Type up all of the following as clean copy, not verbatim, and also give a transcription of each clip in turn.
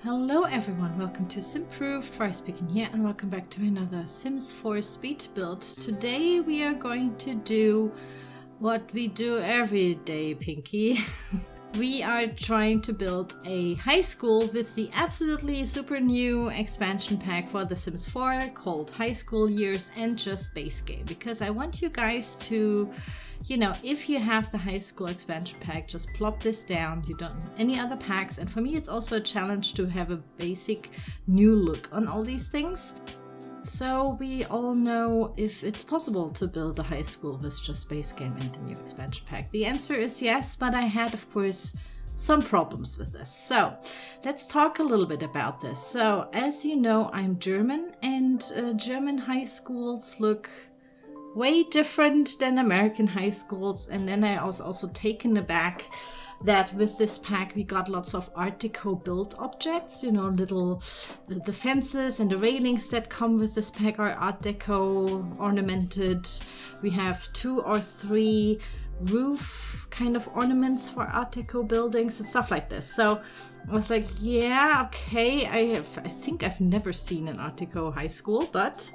Hello everyone, welcome to Simproved, Fry speaking here, and welcome back to another Sims 4 speed build. Today we are going to do what we do every day, Pinky. We are trying to build a high school with the absolutely super new expansion pack for The Sims 4 called HighschoolYears and just BaseGame, because I want you guys to, if you have the high school expansion pack, just plop this down. You don't need any other packs. And for me, it's also a challenge to have a basic new look on all these things. So we all know if it's possible to build a high school with just BaseGame and the new expansion pack. The answer is yes, but I had, of course, some problems with this. So let's talk a little bit about this. So as you know, I'm German, and German high schools look way different than American high schools. And then I was also taken aback that with this pack we got lots of Art Deco built objects, the fences and the railings that come with this pack are Art Deco ornamented. We have 2 or 3 roof kind of ornaments for Art Deco buildings and stuff like this. So I was like, yeah, okay, I think I've never seen an Art Deco high school, but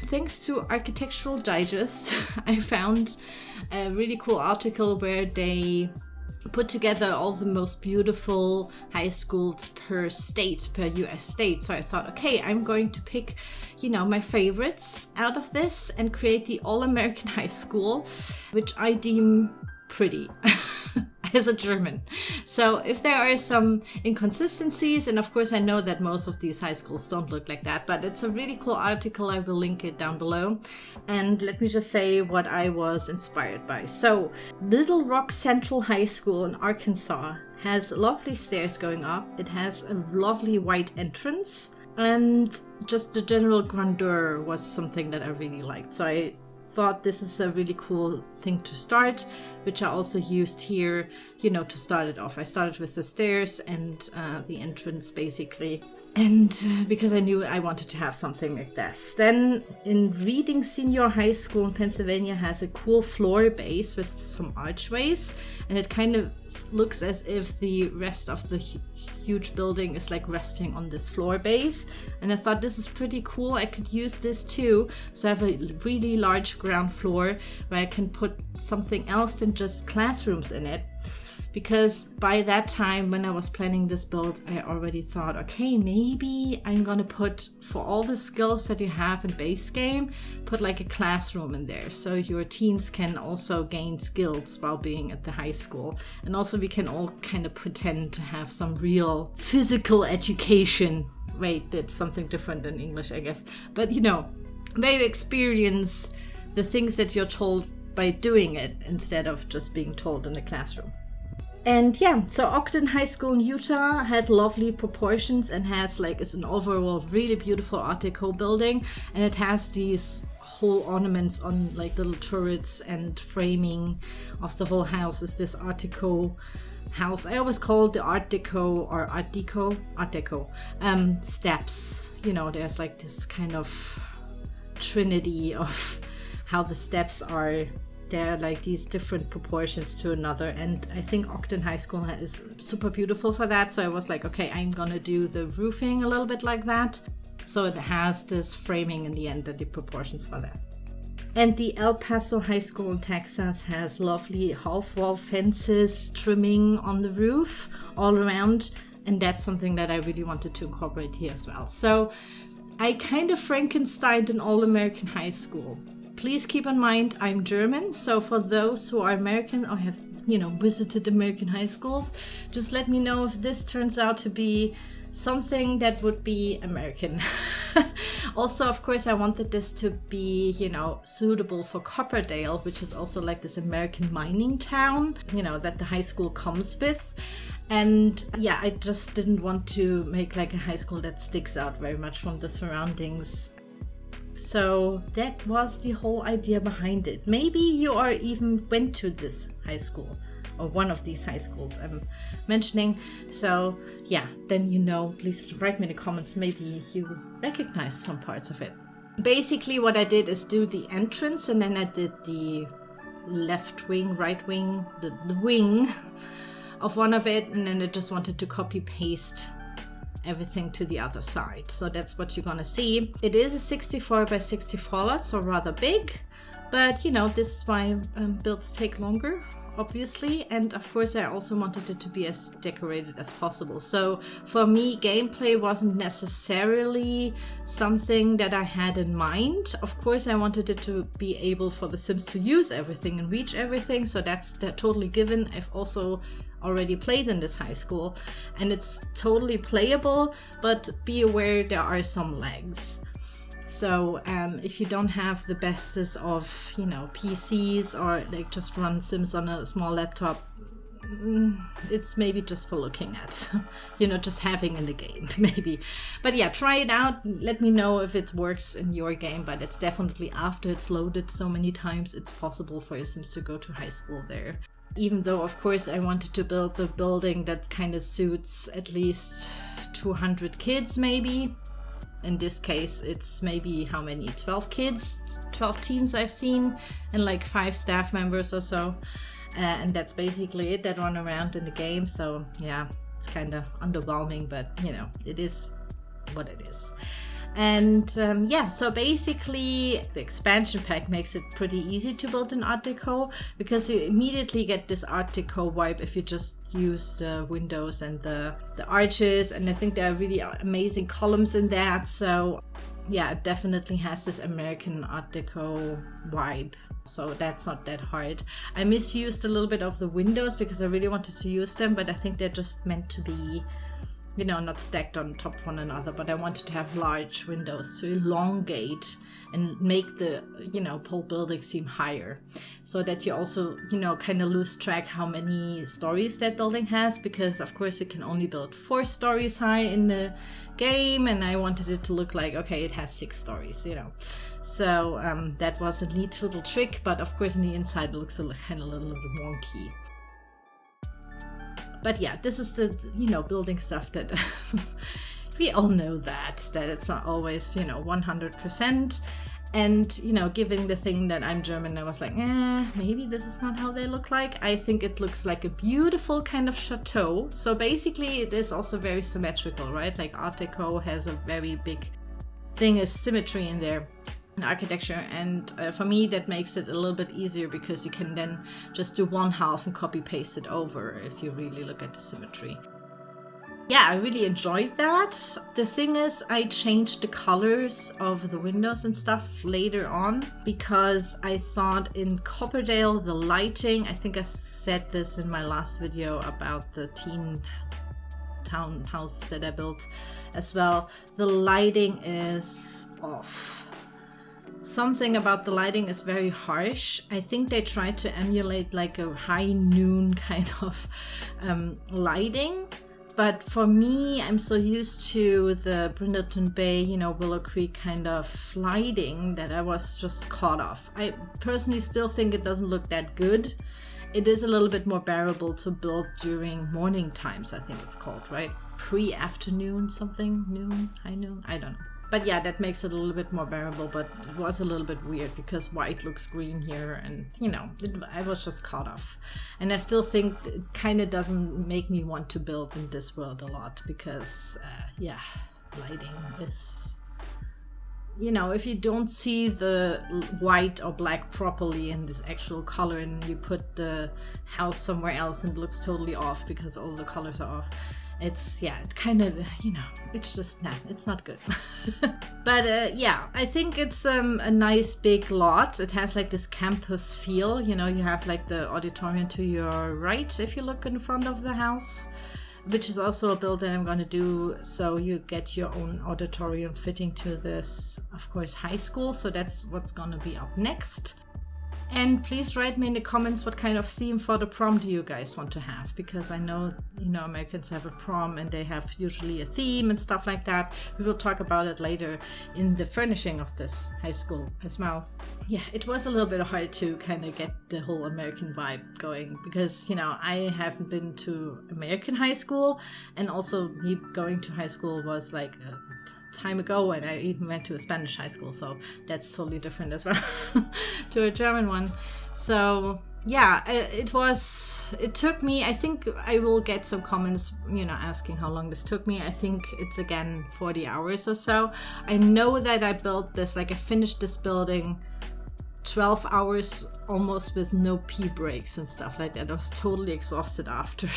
thanks to Architectural Digest, I found a really cool article where they put together all the most beautiful high schools per US state. So I thought, okay, I'm going to pick, my favorites out of this and create the all-American high school, which I deem pretty as a German. So if there are some inconsistencies, and of course I know that most of these high schools don't look like that, but it's a really cool article. I will link it down below. And let me just say what I was inspired by. So Little Rock Central High School in Arkansas has lovely stairs going up. It has a lovely white entrance, and just the general grandeur was something that I really liked. So I thought this is a really cool thing to start, which I also used here, to start it off. I started with the stairs and the entrance basically, and because I knew I wanted to have something like this. Then in Reading Senior High School in Pennsylvania has a cool floor base with some archways, and it kind of looks as if the rest of the huge building is like resting on this floor base, and I thought this is pretty cool. I could use this too, so I have a really large ground floor where I can put something else than just classrooms in it. Because by that time, when I was planning this build, I already thought, okay, maybe I'm gonna put, for all the skills that you have in BaseGame, put like a classroom in there, so your teens can also gain skills while being at the high school. And also we can all kind of pretend to have some real physical education. Wait, that's something different than English, I guess. But where you experience the things that you're told by doing it instead of just being told in the classroom. And yeah, so Ogden High School in Utah had lovely proportions and is an overall really beautiful Art Deco building, and it has these whole ornaments on like little turrets, and framing of the whole house is this Art Deco house. I always call it the Art Deco or Art Deco steps. There's like this kind of trinity of how the steps are. They're like these different proportions to another, and I think Ogden High School is super beautiful for that. So I was like, okay, I'm gonna do the roofing a little bit like that, so it has this framing in the end and the proportions for that. And the El Paso High School in Texas has lovely half-wall fences, trimming on the roof all around, and that's something that I really wanted to incorporate here as well. So I kind of Frankensteined an all-American high school. Please keep in mind, I'm German, so for those who are American or have, visited American high schools, just let me know if this turns out to be something that would be American. Also, of course, I wanted this to be, suitable for Copperdale, which is also like this American mining town, that the high school comes with. And yeah, I just didn't want to make like a high school that sticks out very much from the surroundings. So that was the whole idea behind it. Maybe you are even went to this high school, or one of these high schools I'm mentioning. So yeah, then please write me in the comments. Maybe you recognize some parts of it. Basically what I did is do the entrance, and then I did the left wing, right wing, the wing of one of it, and then I just wanted to copy paste everything to the other side. So that's what you're gonna see. It is a 64 by 64 lot, so rather big, but you know, this is why builds take longer, obviously. And of course I also wanted it to be as decorated as possible. So for me, gameplay wasn't necessarily something that I had in mind. Of course I wanted it to be able for the Sims to use everything and reach everything, so that's totally given. I've also already played in this high school and it's totally playable, but be aware there are some lags. So if you don't have the bestest of, you know, PCs, or like just run Sims on a small laptop, it's maybe just for looking at, you know, just having in the game maybe. But yeah, try it out. Let me know if it works in your game, but it's definitely, after it's loaded so many times, it's possible for your Sims to go to high school there. Even though, of course, I wanted to build a building that kind of suits at least 200 kids maybe. In this case, it's maybe how many? 12 kids, 12 teens I've seen, and like 5 staff members or so. And that's basically it that run around in the game. So yeah, it's kind of underwhelming, but you know, it is what it is. And yeah, so basically the expansion pack makes it pretty easy to build an Art Deco, because you immediately get this Art Deco vibe if you just use the windows and the arches, and I think there are really amazing columns in that. So yeah, it definitely has this American Art Deco vibe, so that's not that hard. I misused a little bit of the windows because I really wanted to use them, but I think they're just meant to be, you know, not stacked on top of one another, but I wanted to have large windows to elongate and make the, you know, whole building seem higher, so that you also, you know, kind of lose track how many stories that building has, because of course we can only build 4 stories high in the game, and I wanted it to look like, okay, it has 6 stories, you know. So that was a neat little trick, but of course on the inside it looks a little bit wonky. But yeah, this is the, you know, building stuff that we all know that it's not always, you know, 100%. And, you know, given the thing that I'm German, I was like, maybe this is not how they look like. I think it looks like a beautiful kind of chateau. So basically it is also very symmetrical, right? Like Art Deco has a very big thing, is symmetry in there. Architecture, and for me that makes it a little bit easier, because you can then just do one half and copy paste it over if you really look at the symmetry. Yeah, I really enjoyed that. The thing is, I changed the colors of the windows and stuff later on, because I thought in Copperdale the lighting, I think I said this in my last video about the teen town houses that I built as well, the lighting is off. Something about the lighting is very harsh. I think they tried to emulate like a high noon kind of lighting. But for me, I'm so used to the Brindleton Bay, you know, Willow Creek kind of lighting that I was just caught off. I personally still think it doesn't look that good. It is a little bit more bearable to build during morning times, I think it's called, right? Pre-afternoon something, noon, high noon, I don't know. But yeah, that makes it a little bit more bearable, but it was a little bit weird because white looks green here, and you know, I was just caught off. And I still think it kind of doesn't make me want to build in this world a lot, because yeah, lighting is, you know, if you don't see the white or black properly in this actual color, and you put the house somewhere else and it looks totally off because all the colors are off. It's, yeah, it kind of, you know, it's just, nah, it's not good. But yeah, I think it's a nice big lot. It has like this campus feel, you know, you have like the auditorium to your right if you look in front of the house, which is also a build that I'm going to do. So you get your own auditorium fitting to this, of course, high school. So that's what's going to be up next. And please write me in the comments what kind of theme for the prom do you guys want to have, because I know, you know, Americans have a prom and they have usually a theme and stuff like that. We will talk about it later in the furnishing of this high school as well. Yeah, it was a little bit hard to kind of get the whole American vibe going, because, you know, I haven't been to American high school, and also me going to high school was like time ago, and I even went to a Spanish high school, so that's totally different as well to a German one. So yeah, it took me, I think I will get some comments, asking how long this took me. I think it's again 40 hours or so. I know that I built this, like I finished this building 12 hours almost with no pee breaks and stuff like that. I was totally exhausted after.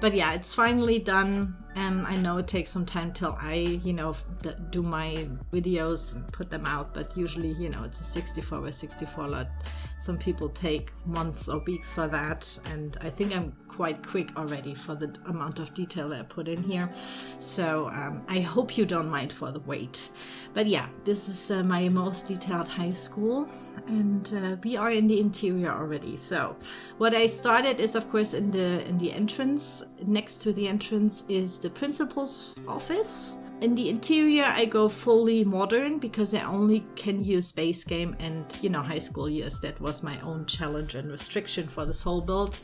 But yeah, it's finally done. I know it takes some time till I, do my videos and put them out. But usually, it's a 64 by 64 lot. Some people take months or weeks for that. And I think I'm quite quick already for the amount of detail I put in here. So I hope you don't mind for the wait. But yeah, this is my most detailed high school. And we are in the interior already. So what I started is, of course, in the entrance. Next to the entrance is the principal's office. In the interior, I go fully modern because I only can use BaseGame and, high school years. That was my own challenge and restriction for this whole build.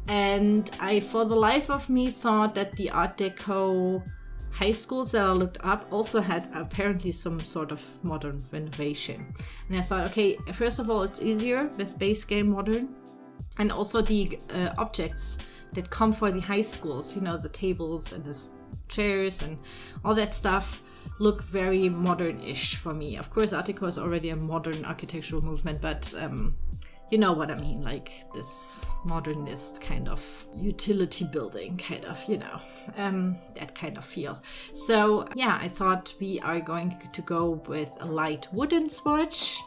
And I, for the life of me, thought that the Art Deco high schools that I looked up also had apparently some sort of modern renovation. And I thought, okay, first of all, it's easier with BaseGame modern. And also the objects that come for the high schools, the tables and the chairs and all that stuff look very modern-ish for me. Of course, Art Deco is already a modern architectural movement, but you know what I mean, like this modernist kind of utility building kind of, that kind of feel. So yeah, I thought we are going to go with a light wooden swatch,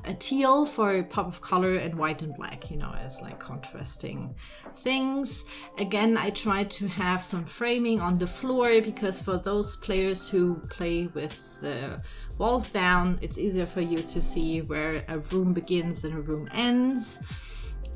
a teal for a pop of color, and white and black, as like contrasting things. Again, I tried to have some framing on the floor because for those players who play with the walls down, it's easier for you to see where a room begins and a room ends.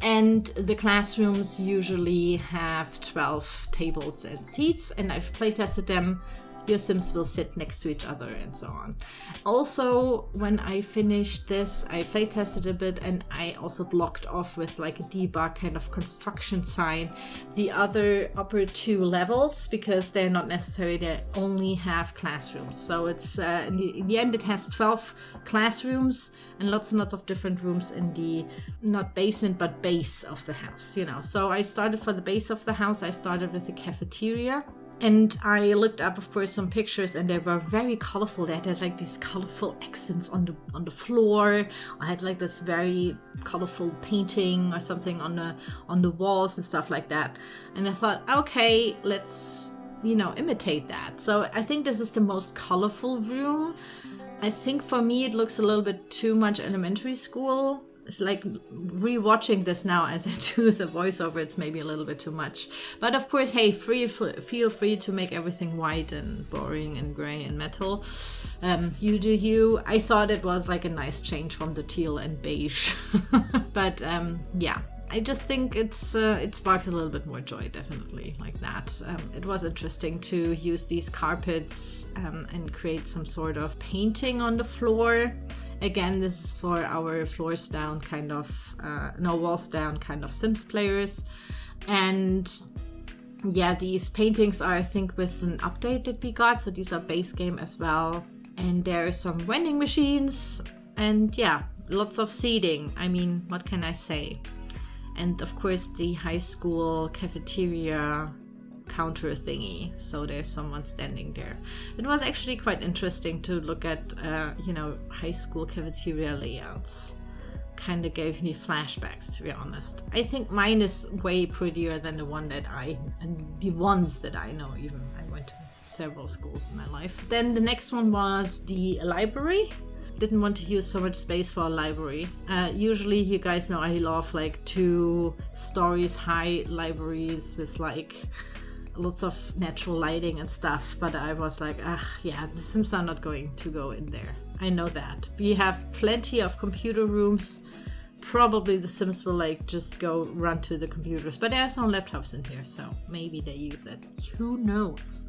And the classrooms usually have 12 tables and seats, and I've playtested them. Your Sims will sit next to each other and so on. Also, when I finished this, I playtested a bit and I also blocked off with like a debug kind of construction sign the other upper two levels because they're not necessary. They only have classrooms. So it's in the end, it has 12 classrooms and lots of different rooms in the not basement but base of the house. So I started for the base of the house. I started with the cafeteria. And I looked up, of course, some pictures, and they were very colorful. They had like these colorful accents on the floor. I had like this very colorful painting or something on the walls and stuff like that. And I thought, okay, let's imitate that. So I think this is the most colorful room. I think for me it looks a little bit too much elementary school. It's like rewatching this now as I do the voiceover, it's maybe a little bit too much. But of course, hey, feel free to make everything white and boring and gray and metal. You do you. I thought it was like a nice change from the teal and beige. But yeah, I just think it sparks a little bit more joy, definitely, like that. It was interesting to use these carpets and create some sort of painting on the floor. Again, this is for our floors down kind of, walls down kind of Sims players. And yeah, these paintings are, I think, with an update that we got. So these are BaseGame as well. And there are some vending machines and yeah, lots of seating. I mean, what can I say? And of course, the high school cafeteria counter thingy, so there's someone standing there. It was actually quite interesting to look at high school cafeteria layouts. Kind of gave me flashbacks, to be honest. I think mine is way prettier than the ones that I know. Even I went to several schools in my life. Then the next one was the library. Didn't want to use so much space for a library. Usually, you guys know I love like 2 stories high libraries with like lots of natural lighting and stuff, but I was like, yeah, the Sims are not going to go in there. I know that. We have plenty of computer rooms. Probably the Sims will like just go run to the computers, but there's no laptops in here, so maybe they use it. Who knows?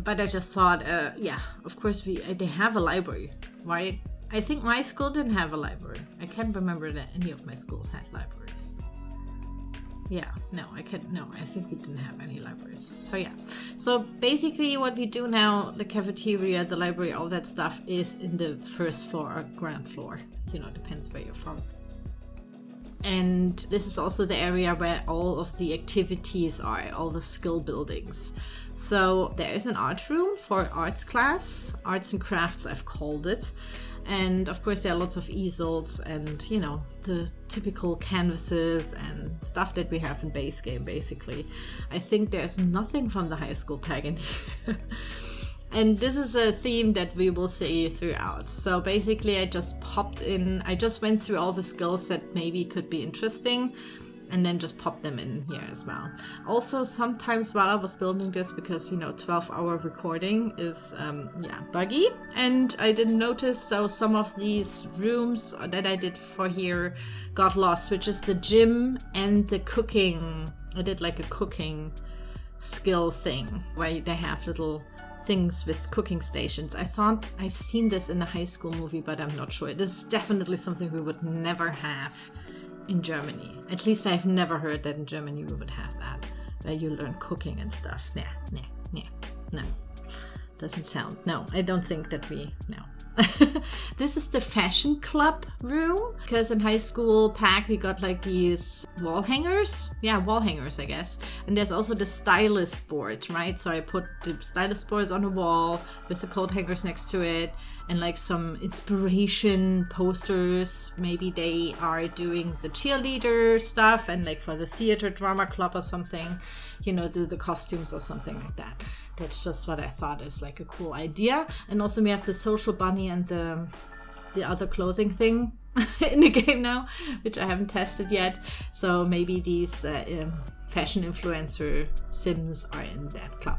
But I just thought, yeah, of course they have a library, right? I think my school didn't have a library. I can't remember that any of my schools had libraries. Yeah, I think we didn't have any libraries. So yeah. So basically what we do now, the cafeteria, the library, all that stuff is in the first floor or ground floor. Depends where you're from. And this is also the area where all of the activities are, all the skill buildings. So there is an art room for arts class, arts and crafts I've called it. And of course there are lots of easels and, you know, the typical canvases and stuff that we have in BaseGame basically. I think there's nothing from the high school pack in here. And this is a theme that we will see throughout. So basically I just went through all the skills that maybe could be interesting and then just popped them in here as well. Also, sometimes while I was building this, because, you know, 12-hour recording is, buggy, and I didn't notice, so some of these rooms that I did for here got lost, which is the gym and the cooking. I did like a cooking skill thing where they have little things with cooking stations. I thought I've seen this in a high school movie, but I'm not sure. This is definitely something we would never have in Germany. At least I've never heard that in Germany we would have that, where you learn cooking and stuff. No. Doesn't sound, no, I don't think that no. This is the fashion club room, because in high school pack we got like these wall hangers. Yeah, wall hangers, I guess. And there's also the stylist board, right? So I put the stylist boards on the wall with the coat hangers next to it, and like some inspiration posters. Maybe they are doing the cheerleader stuff, and like for the theater drama club or something, you know, do the costumes or something like that. That's just what I thought is like a cool idea. And also we have the social bunny and the other clothing thing in the game now, which I haven't tested yet. So maybe these fashion influencer Sims are in that club.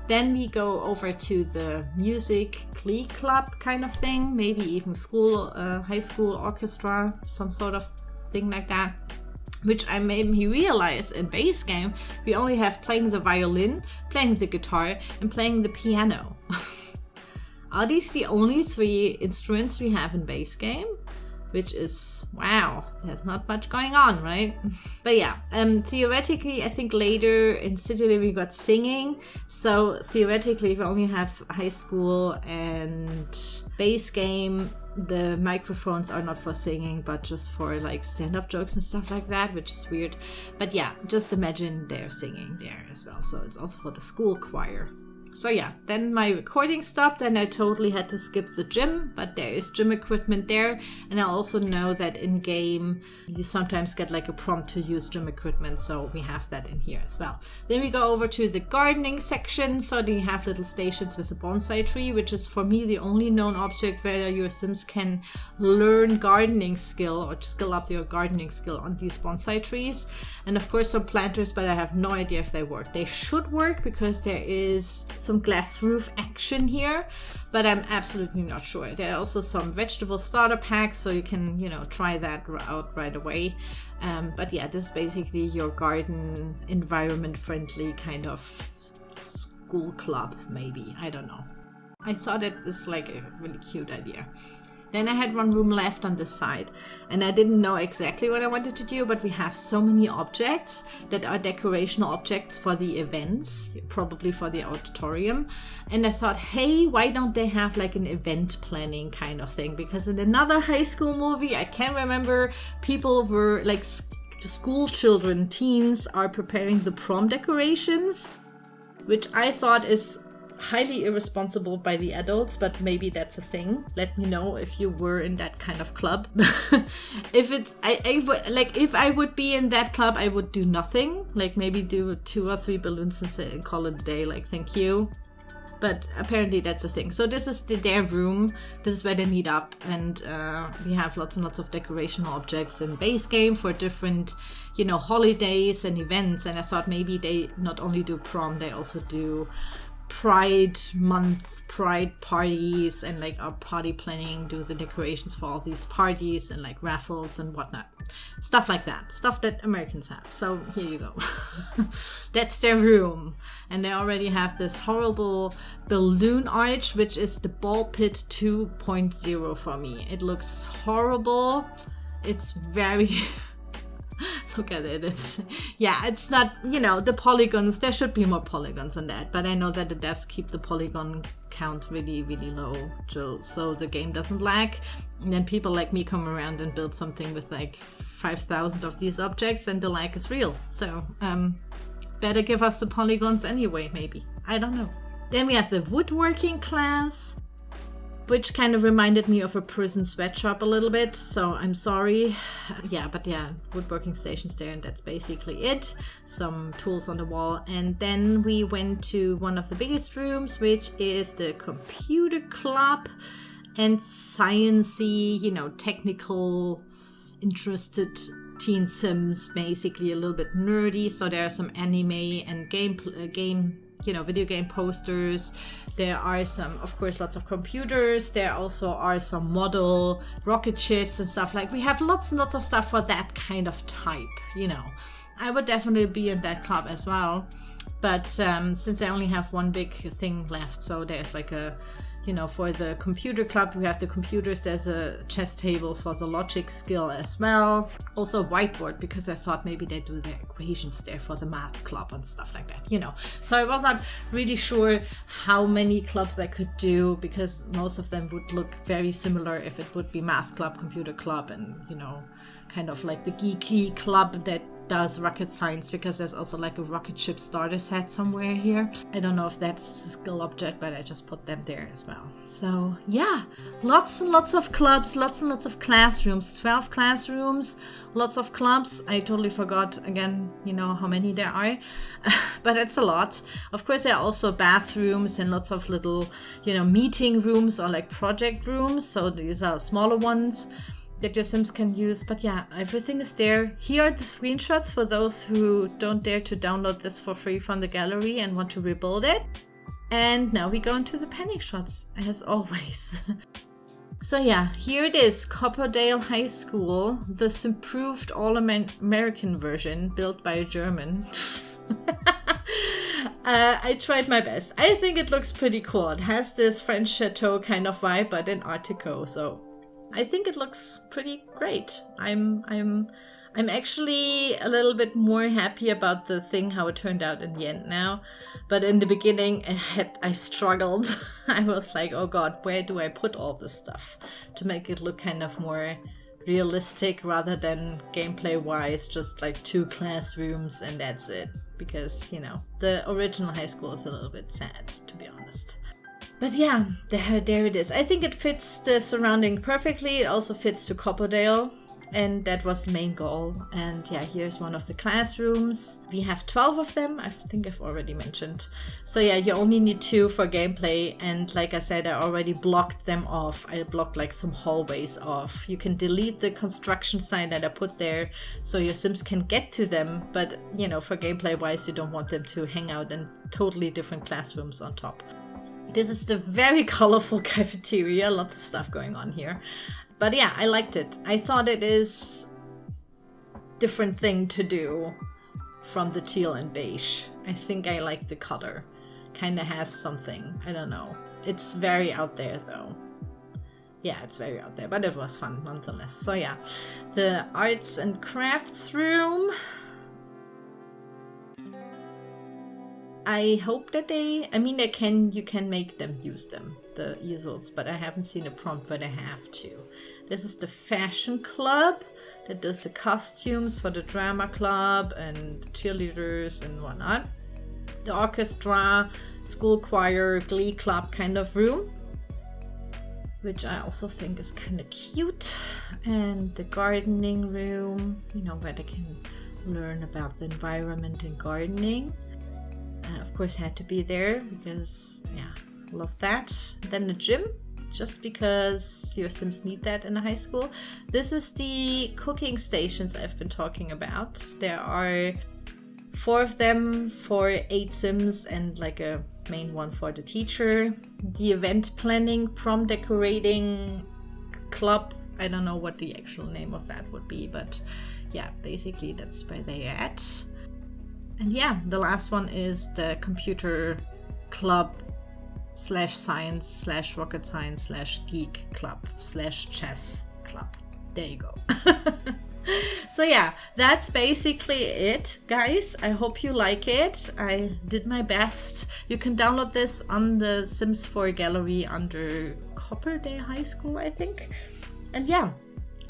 Then we go over to the music glee club kind of thing, maybe even school, high school orchestra, some sort of thing like that. Which I made me realize in BaseGame, we only have playing the violin, playing the guitar, and playing the piano. Are these the only 3 instruments we have in BaseGame? Which is, wow, there's not much going on, right? But yeah, theoretically, I think later in City we got singing. So theoretically, if we only have high school and BaseGame, the microphones are not for singing, but just for like stand-up jokes and stuff like that, which is weird. But yeah, just imagine they're singing there as well. So it's also for the school choir. So yeah, then my recording stopped and I totally had to skip the gym, but there is gym equipment there. And I also know that in game, you sometimes get like a prompt to use gym equipment. So we have that in here as well. Then we go over to the gardening section. So then you have little stations with a bonsai tree, which is for me the only known object where your Sims can learn gardening skill or skill up their gardening skill on these bonsai trees. And of course some planters, but I have no idea if they work. They should work because there is some glass roof action here, but I'm absolutely not sure. There are also some vegetable starter packs, so you can, you know, try that out right away. But yeah, this is basically your garden environment friendly kind of school club, maybe. I don't know. I thought it was like a really cute idea. Then I had one room left on this side, and I didn't know exactly what I wanted to do, but we have so many objects that are decorational objects for the events, probably for the auditorium. And I thought, hey, why don't they have like an event planning kind of thing? Because in another high school movie, I can't remember, people were like school children, teens are preparing the prom decorations, which I thought is highly irresponsible by the adults, but maybe that's a thing. Let me know if you were in that kind of club. If it's, if I would be in that club, I would do nothing. Like maybe do 2 or 3 balloons and call it a day. Like, thank you. But apparently that's a thing. So this is their room. This is where they meet up, and we have lots and lots of decorational objects in BaseGame for different, you know, holidays and events. And I thought maybe they not only do prom, they also do Pride month, Pride parties, and like our party planning, do the decorations for all these parties and like raffles and whatnot. Stuff like that. Stuff that Americans have. So here you go. That's their room. And they already have this horrible balloon arch, which is the ball pit 2.0 for me. It looks horrible. It's very Look at it. It's not, the polygons, there should be more polygons on that, but I know that the devs keep the polygon count really, really low, so the game doesn't lag. And then people like me come around and build something with like 5,000 of these objects and the lag is real. So better give us the polygons anyway, maybe. I don't know. Then we have the woodworking class, which kind of reminded me of a prison sweatshop a little bit, so I'm sorry. But woodworking stations there, and that's basically it. Some tools on the wall. And then we went to one of the biggest rooms, which is the computer club and sciencey, technical, interested teen sims, basically a little bit nerdy. So there are some anime and video game posters. There are some, of course, lots of computers. There also are some model rocket ships and stuff. Like, we have lots and lots of stuff for that kind of type, I would definitely be in that club as well. But since I only have one big thing left, so there's like a, for the computer club, we have the computers. There's a chess table for the logic skill as well. Also a whiteboard, because I thought maybe they do their equations there for the math club and stuff like that, So I was not really sure how many clubs I could do, because most of them would look very similar if it would be math club, computer club, and, kind of like the geeky club that does rocket science, because there's also like a rocket ship starter set somewhere here. I don't know if that's a skill object, but I just put them there as well. So yeah, lots and lots of clubs, lots and lots of classrooms, 12 classrooms, lots of clubs. I totally forgot again, how many there are, but it's a lot. Of course, there are also bathrooms and lots of little, meeting rooms or like project rooms. So these are smaller ones that your Sims can use. But yeah, everything is there. Here are the screenshots for those who don't dare to download this for free from the gallery and want to rebuild it. And now we go into the panic shots, as always. So yeah, here it is, Copperdale High School, the Simproved All-American version, built by a German. I tried my best. I think it looks pretty cool. It has this French chateau kind of vibe, but in Art Deco, so I think it looks pretty great. I'm actually a little bit more happy about the thing, how it turned out in the end now. But in the beginning, I struggled. I was like, oh god, where do I put all this stuff to make it look kind of more realistic rather than gameplay-wise just like 2 classrooms and that's it. Because, the original high school is a little bit sad, to be honest. But yeah, there it is. I think it fits the surrounding perfectly. It also fits to Copperdale, and that was the main goal. And yeah, here's one of the classrooms. We have 12 of them, I think I've already mentioned. So yeah, you only need 2 for gameplay, and like I said, I already blocked them off. I blocked like some hallways off. You can delete the construction sign that I put there so your Sims can get to them, but for gameplay wise, you don't want them to hang out in totally different classrooms on top. This is the very colorful cafeteria, lots of stuff going on here. But yeah, I liked it. I thought it is a different thing to do from the teal and beige. I think I like the color. Kind of has something. I don't know. It's very out there though. Yeah, it's very out there, but it was fun nonetheless. So yeah, the arts and crafts room. I hope that you can make them use them, the easels, but I haven't seen a prompt where they have to. This is the fashion club that does the costumes for the drama club and the cheerleaders and whatnot. The orchestra, school choir, glee club kind of room, which I also think is kind of cute. And the gardening room, where they can learn about the environment and gardening. Of course, had to be there because, yeah, love that. Then the gym, just because your Sims need that in a high school. This is the cooking stations I've been talking about. There are 4 of them for 8 Sims and like a main one for the teacher. The event planning, prom decorating club. I don't know what the actual name of that would be, but yeah, basically that's where they're at. And yeah, the last one is the computer club / science / rocket science / geek club / chess club. There you go. So yeah, that's basically it, guys. I hope you like it. I did my best. You can download this on the Sims 4 gallery under Copperdale High School, I think. And yeah,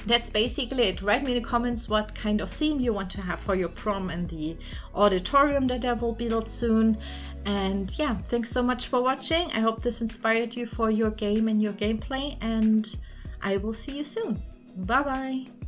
that's basically it. Write me in the comments what kind of theme you want to have for your prom and the auditorium that I will build soon. And yeah, thanks so much for watching. I hope this inspired you for your game and your gameplay, and I will see you soon. Bye bye.